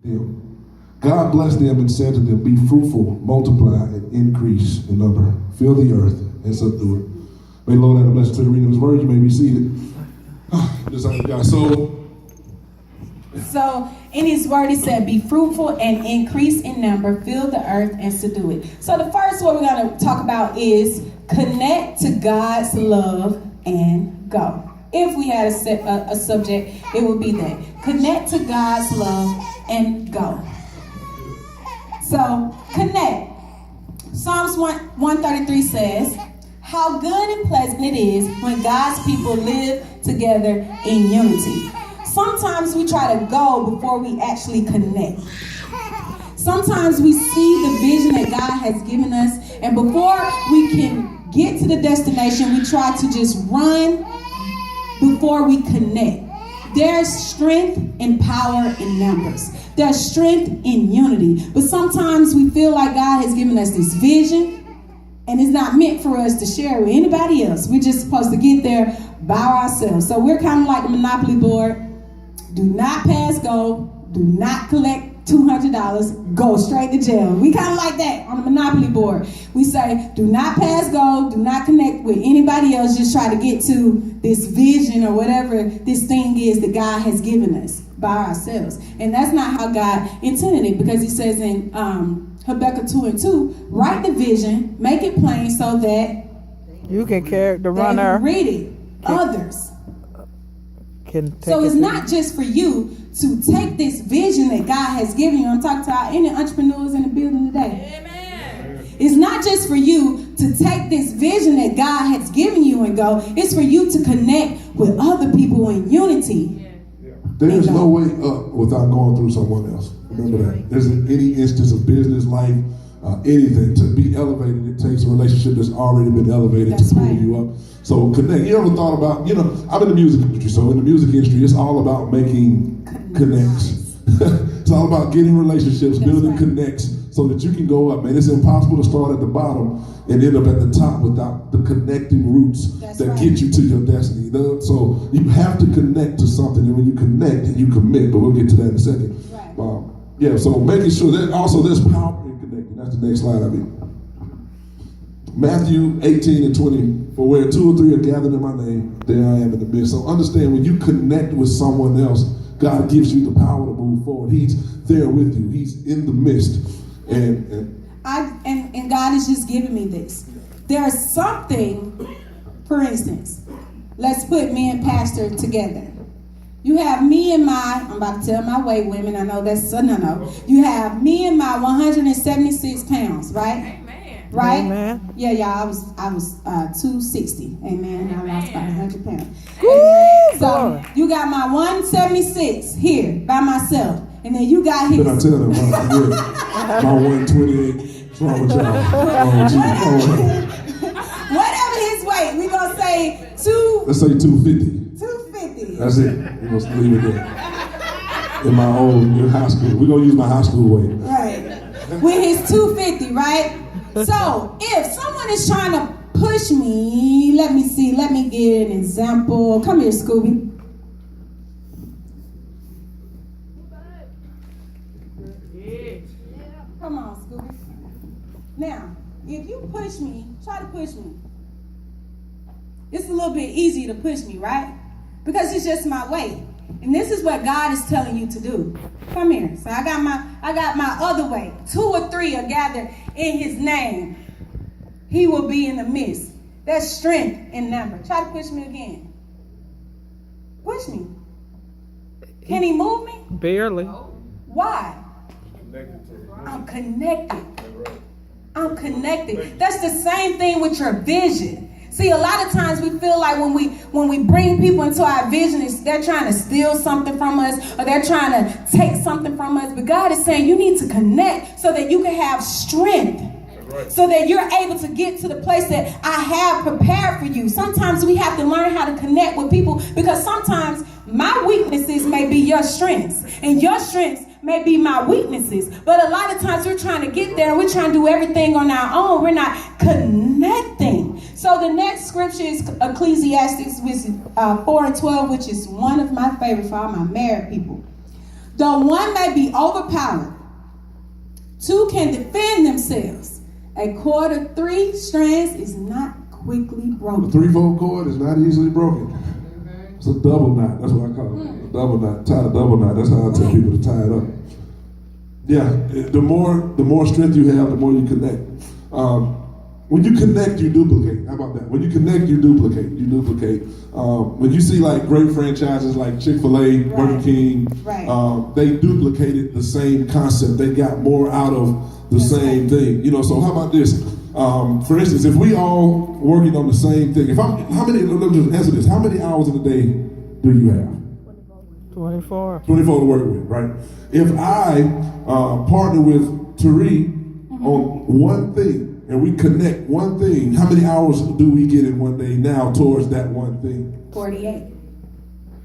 them. God blessed them and said to them, be fruitful, multiply, and increase in number. Fill the earth and subdue it. May the Lord add a blessing to the reading of his word. You may be seated. Just like God. So in his word, he said, be fruitful and increase in number, fill the earth and subdue it. So the first one we're going to talk about is connect to God's love and go. If we had a subject, it would be that. Connect to God's love and go. So connect. Psalms 133 says, how good and pleasant it is when God's people live together in unity. Sometimes we try to go before we actually connect. Sometimes we see the vision that God has given us, and before we can get to the destination, we try to just run before we connect. There's strength and power in numbers. There's strength in unity. But sometimes we feel like God has given us this vision, and it's not meant for us to share with anybody else. We're just supposed to get there by ourselves. So we're kind of like the Monopoly board. Do not pass go. Do not collect $200. Go straight to jail. We kind of like that on the Monopoly board. We say, do not pass go. Do not connect with anybody else. Just try to get to this vision or whatever this thing is that God has given us by ourselves. And that's not how God intended it, because he says in Habakkuk 2:2, write the vision, make it plain so that you can carry the runner. Read it. Others. So it's not just for you to take this vision that God has given you. I'm talking to any entrepreneurs in the building today. Amen. It's not just for you to take this vision that God has given you and go. It's for you to connect with other people in unity. Yeah. There's no way up without going through someone else. Remember that. There's any instance of business, life, anything. To be elevated, it takes a relationship that's already been elevated to pull you up. So connect. You ever thought about, I'm in the music industry. So in the music industry, it's all about making connects. It's all about getting relationships, building connects so that you can go up. Man, it's impossible to start at the bottom and end up at the top without the connecting roots that get you to your destiny. So you have to connect to something. And when you connect, you commit. But we'll get to that in a second. Right. So making sure that also there's power in connecting. That's the next slide, I mean. Matthew 18:20, for where 2 or 3 are gathered in my name, there I am in the midst. So understand, when you connect with someone else, God gives you the power to move forward. He's there with you. He's in the midst. And God is just giving me this. There's something, for instance, let's put me and Pastor together. You have me and I'm about to tell my weight, women. I know that's a no. You have me and my 176 pounds, right? Right? Amen. Yeah, y'all. I was 260. Amen. I lost about 100 pounds. So you got my 176 here by myself, and then you got his. But I tell them, my 128. What's wrong with y'all? Whatever his weight, we gonna say 2. Let's say 250. 250. That's it. We're gonna leave it there. In high school, we're gonna use my high school weight. Right. With his 250, right? So, if someone is trying to push me, let me give an example. Come here, Scooby. Come on, Scooby. Now, if you push me, try to push me. It's a little bit easier to push me, right? Because it's just my weight. And this is what God is telling you to do. Come here. So I got my other way. 2 or 3 are gathered in his name. He will be in the midst. That's strength in number. Try to push me again. Push me. Can he move me? Barely. Why? I'm connected. I'm connected. That's the same thing with your vision. See, a lot of times we feel like when we bring people into our vision, they're trying to steal something from us, or they're trying to take something from us. But God is saying you need to connect so that you can have strength, so that you're able to get to the place that I have prepared for you. Sometimes we have to learn how to connect with people, because sometimes my weaknesses may be your strengths, and your strengths may be my weaknesses. But a lot of times we're trying to get there and we're trying to do everything on our own. We're not connecting. So the next scripture is Ecclesiastes 4:12, which is one of my favorites for all my married people. Though one may be overpowered, two can defend themselves. A cord of 3 strands is not quickly The broken. threefold cord is not easily broken. It's a double knot. That's what I call it. A double knot. Tie a double knot. That's how I tell people to tie it up. Yeah, the more strength you have, the more you connect. When you connect, you duplicate. How about that? When you connect, you duplicate. You duplicate. When you see like great franchises like Chick-fil-A, Burger King, they duplicated the same concept. They got more out of the same thing. You know. So how about this? For instance, if we all working on the same thing, let me just answer this. How many hours in a day do you have? 24. 24 to work with, right? If I partner with Tari on one thing, and we connect one thing, how many hours do we get in one day now towards that one thing? 48.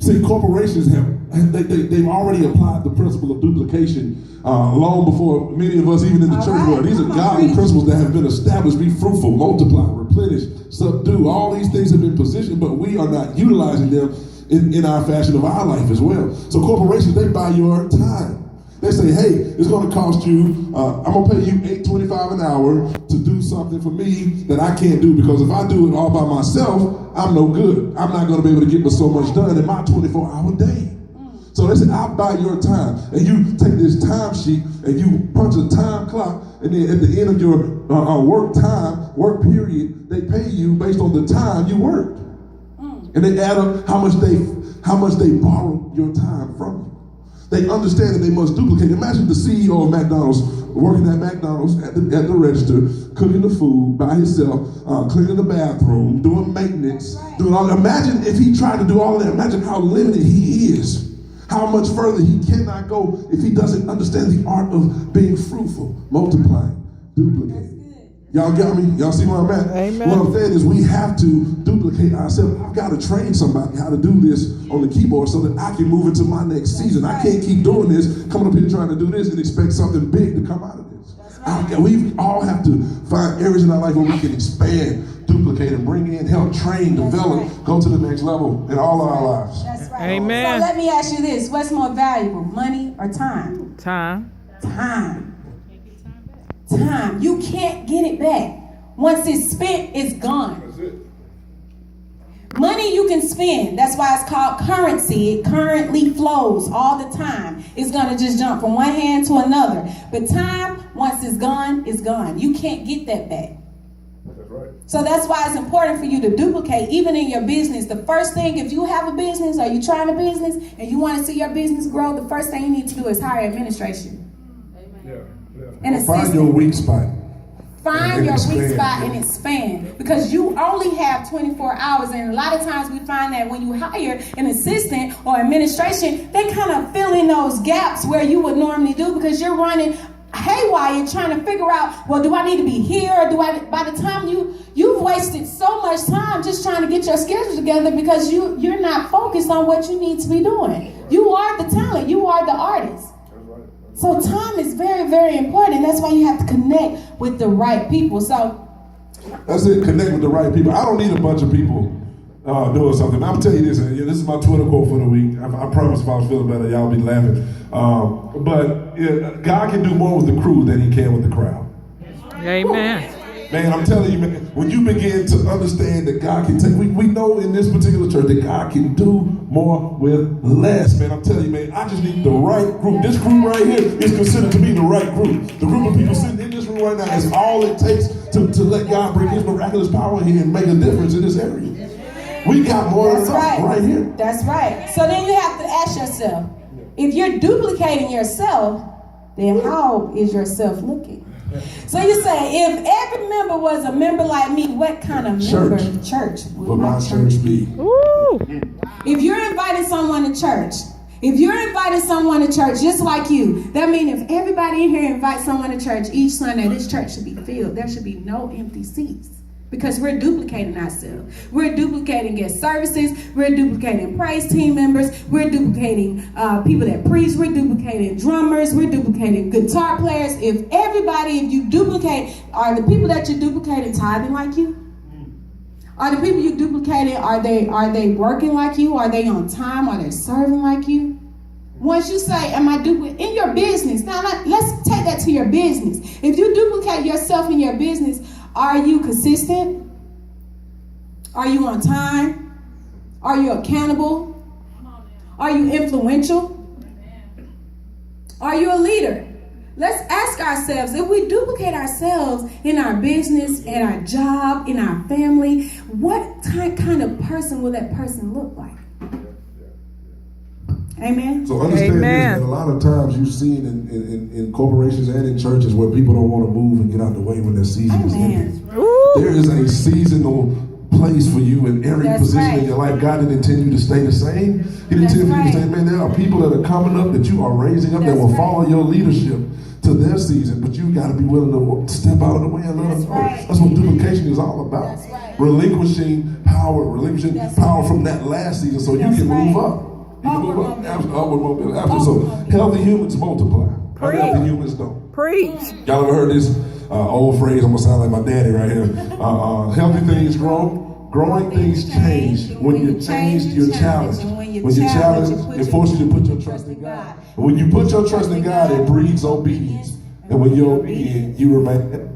See, corporations they've already applied the principle of duplication long before many of us, even in the church world. These are godly principles that have been established. Be fruitful, multiply, replenish, subdue. All these things have been positioned, but we are not utilizing them in our fashion of our life as well. So corporations, they buy your time. They say, hey, it's going to cost you, I'm going to pay you $8.25 an hour to do something for me that I can't do, because if I do it all by myself, I'm no good. I'm not going to be able to get so much done in my 24-hour day. So they say, I'll buy your time. And you take this time sheet and you punch a time clock, and then at the end of your work period, they pay you based on the time you worked. And they add up how much they borrow your time from you. They understand that they must duplicate. Imagine the CEO of McDonald's working at McDonald's at the register, cooking the food by himself, cleaning the bathroom, doing maintenance, doing all that. Imagine if he tried to do all of that. Imagine how limited he is. How much further he cannot go if he doesn't understand the art of being fruitful, multiplying, duplicating. Y'all got me? Y'all see where I'm at? Amen. What I'm saying is we have to duplicate ourselves. I've got to train somebody how to do this on the keyboard so that I can move into my next season. I can't keep doing this, coming up here trying to do this and expect something big to come out of this. We all have to find areas in our life where we can expand, duplicate, and bring in, help, train, develop, go to the next level in all of our lives. That's right. Amen. So let me ask you this. What's more valuable, money or time? Time. Time. Time. You can't get it back. Once it's spent, it's gone. That's it. Money you can spend. That's why it's called currency. It currently flows all the time. It's going to just jump from one hand to another. But time, once it's gone, it's gone. You can't get that back. That's right. So that's why it's important for you to duplicate, even in your business. The first thing, if you have a business or you're trying a business and you want to see your business grow, the first thing you need to do is hire administration. And Find your weak spot. Find your weak spot and expand, because you only have 24 hours. And a lot of times we find that when you hire an assistant or administration, they kind of fill in those gaps where you would normally do, because you're running haywire trying to figure out, well, do I need to be here, or do I? By the time you've wasted so much time just trying to get your schedule together, because you're not focused on what you need to be doing. You are the talent. You are the artist. So time is very, very important. That's why you have to connect with the right people. So that's it. Connect with the right people. I don't need a bunch of people doing something. I'm telling you this. This is my Twitter quote for the week. I promise if I was feeling better, y'all be laughing. But God can do more with the crew than he can with the crowd. Amen. Man, I'm telling you, man, when you begin to understand that God can take, we know in this particular church that God can do more with less, man. I'm telling you, man, I just need the right group. This group right here is considered to be the right group. The group of people sitting in this room right now is all it takes to let God bring his miraculous power here and make a difference in this area. We got more than enough right here. That's right. So then you have to ask yourself, if you're duplicating yourself, then how is yourself looking? So you say, if every member was a member like me, what kind of church would my church be? Woo. If you're inviting someone to church, just like you, that means if everybody in here invites someone to church each Sunday, this church should be filled. There should be no empty seats. Because we're duplicating ourselves. We're duplicating guest services. We're duplicating praise team members. We're duplicating people that preach. We're duplicating drummers. We're duplicating guitar players. If you duplicate, are the people that you're duplicating tithing like you? Are the people you duplicated, are they working like you? Are they on time? Are they serving like you? Once you say, am I duplicating in your business? Now, let's take that to your business. If you duplicate yourself in your business, are you consistent? Are you on time? Are you accountable? Are you influential? Are you a leader? Let's ask ourselves, if we duplicate ourselves in our business, in our job, in our family, what kind of person will that person look like? Amen. So understand Amen. this, that a lot of times you've seen in corporations and in churches where people don't want to move and get out the way when their season is ending. There is a seasonal place for you in every position in your life. God didn't intend you to stay the same. He didn't intend you to stay, man, there are people that are coming up that you are raising up that will follow your leadership to their season, but you got to be willing to step out of the way and let them go. That's what duplication is all about. Relinquishing power from that last season so you can move up. You can move up. Upward mobility. So healthy humans multiply. Unhealthy humans don't. Preach. Y'all ever heard this old phrase? I'm gonna sound like my daddy right here. Healthy things grow. Growing things change. When you change, you're challenged. When you're challenged, it forces you to put your trust in God. And when you put your trust in God, it breeds obedience. And when you're obedient, you remain.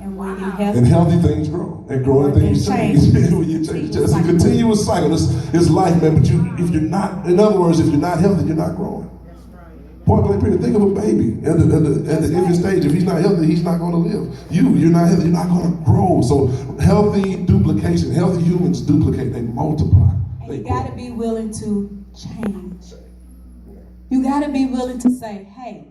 And healthy things grow. And growing things change. When you change, it's a continuous cycle. It's life, man. But if you're not, in other words, if you're not healthy, you're not growing. Point blank period. Think of a baby at the infant stage. If he's not healthy, he's not going to live. You're not healthy, you're not going to grow. So healthy duplication, healthy humans duplicate, they multiply. And you got to be willing to change. You got to be willing to say, hey,